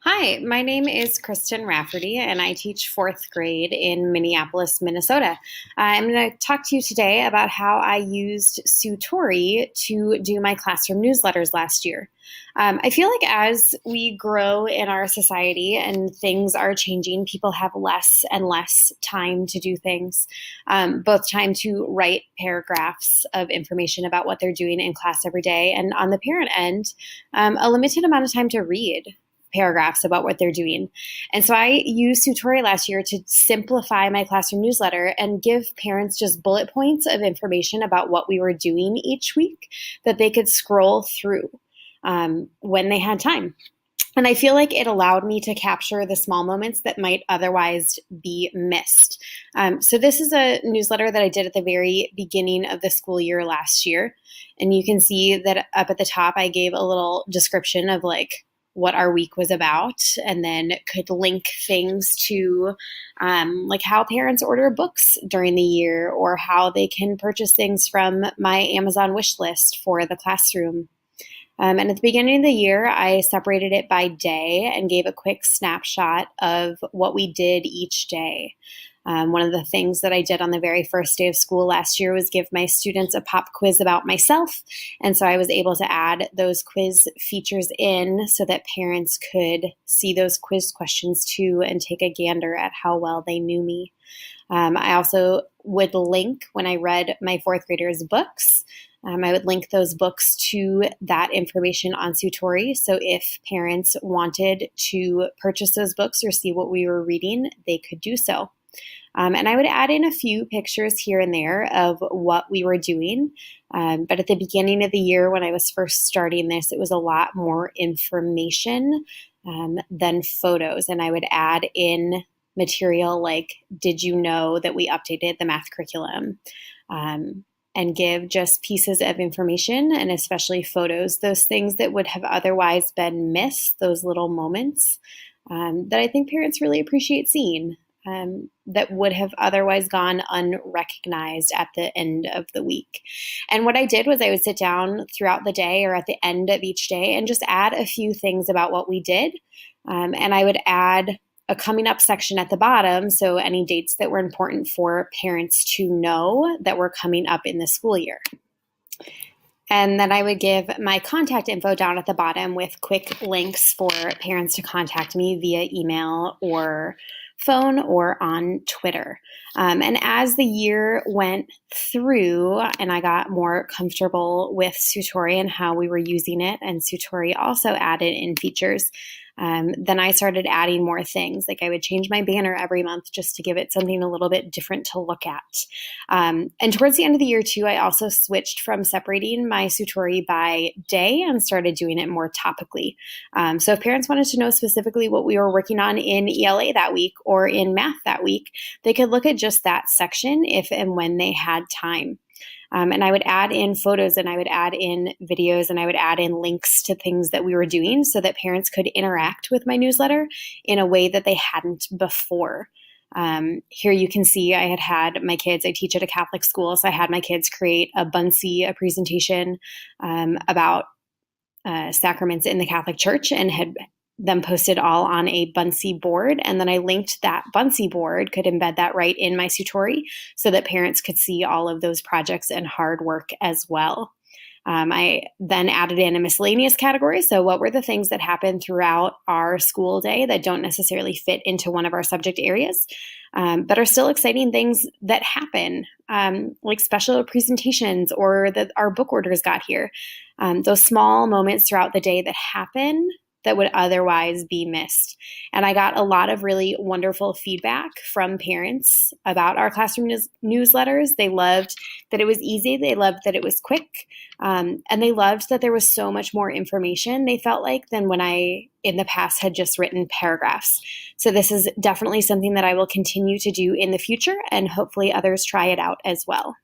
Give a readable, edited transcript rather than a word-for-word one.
Hi, my name is Kristen Rafferty, and I teach fourth grade in Minneapolis, Minnesota. I'm going to talk to you today about how I used Sutori to do my classroom newsletters last year. I feel like as we grow in our society and things are changing, people have less and less time to do things, both time to write paragraphs of information about what they're doing in class every day, and on the parent end, a limited amount of time to read paragraphs about what they're doing. And so I used Sutori last year to simplify my classroom newsletter and give parents just bullet points of information about what we were doing each week that they could scroll through when they had time. And I feel like it allowed me to capture the small moments that might otherwise be missed. So this is a newsletter that I did at the very beginning of the school year last year. And you can see that up at the top, I gave a little description of what our week was about, and then could link things to like how parents order books during the year, or how they can purchase things from my Amazon wish list for the classroom. And at the beginning of the year, I separated it by day and gave a quick snapshot of what we did each day. One of the things that I did on the very first day of school last year was give my students a pop quiz about myself. And so I was able to add those quiz features in so that parents could see those quiz questions too and take a gander at how well they knew me. I also would link, when I read my fourth graders' books, I would link those books to that information on Sutori. So if parents wanted to purchase those books or see what we were reading, they could do so. And I would add in a few pictures here and there of what we were doing. But at the beginning of the year, when I was first starting this, it was a lot more information than photos. And I would add in material like, did you know that we updated the math curriculum? And give just pieces of information, and especially photos, those things that would have otherwise been missed, those little moments that I think parents really appreciate seeing. That would have otherwise gone unrecognized at the end of the week. And what I did was I would sit down throughout the day or at the end of each day and just add a few things about what we did. And I would add a coming up section at the bottom, so any dates that were important for parents to know that were coming up in the school year. And then I would give my contact info down at the bottom with quick links for parents to contact me via email or phone or on Twitter. And as the year went through and I got more comfortable with Sutori and how we were using it, and Sutori also added in features, then I started adding more things. Like I would change my banner every month just to give it something a little bit different to look at. And towards the end of the year too, I also switched from separating my Sutori by day and started doing it more topically. So if parents wanted to know specifically what we were working on in ELA that week or in math that week, they could look at just that section if and when they had time. And I would add in photos, and I would add in videos, and I would add in links to things that we were doing so that parents could interact with my newsletter in a way that they hadn't before. Here you can see I had my kids, I teach at a Catholic school, so I had my kids create a presentation about sacraments in the Catholic Church, and had them posted all on a Bunsey board. And then I linked that Bunsey board, could embed that right in my Sutori so that parents could see all of those projects and hard work as well. I then added in a miscellaneous category. So what were the things that happened throughout our school day that don't necessarily fit into one of our subject areas, but are still exciting things that happen, like special presentations or that our book orders got here. Those small moments throughout the day that happen that would otherwise be missed. And I got a lot of really wonderful feedback from parents about our classroom newsletters. They loved that it was easy. They loved that it was quick. And they loved that there was so much more information, they felt like, than when I, in the past, had just written paragraphs. So this is definitely something that I will continue to do in the future, and hopefully others try it out as well.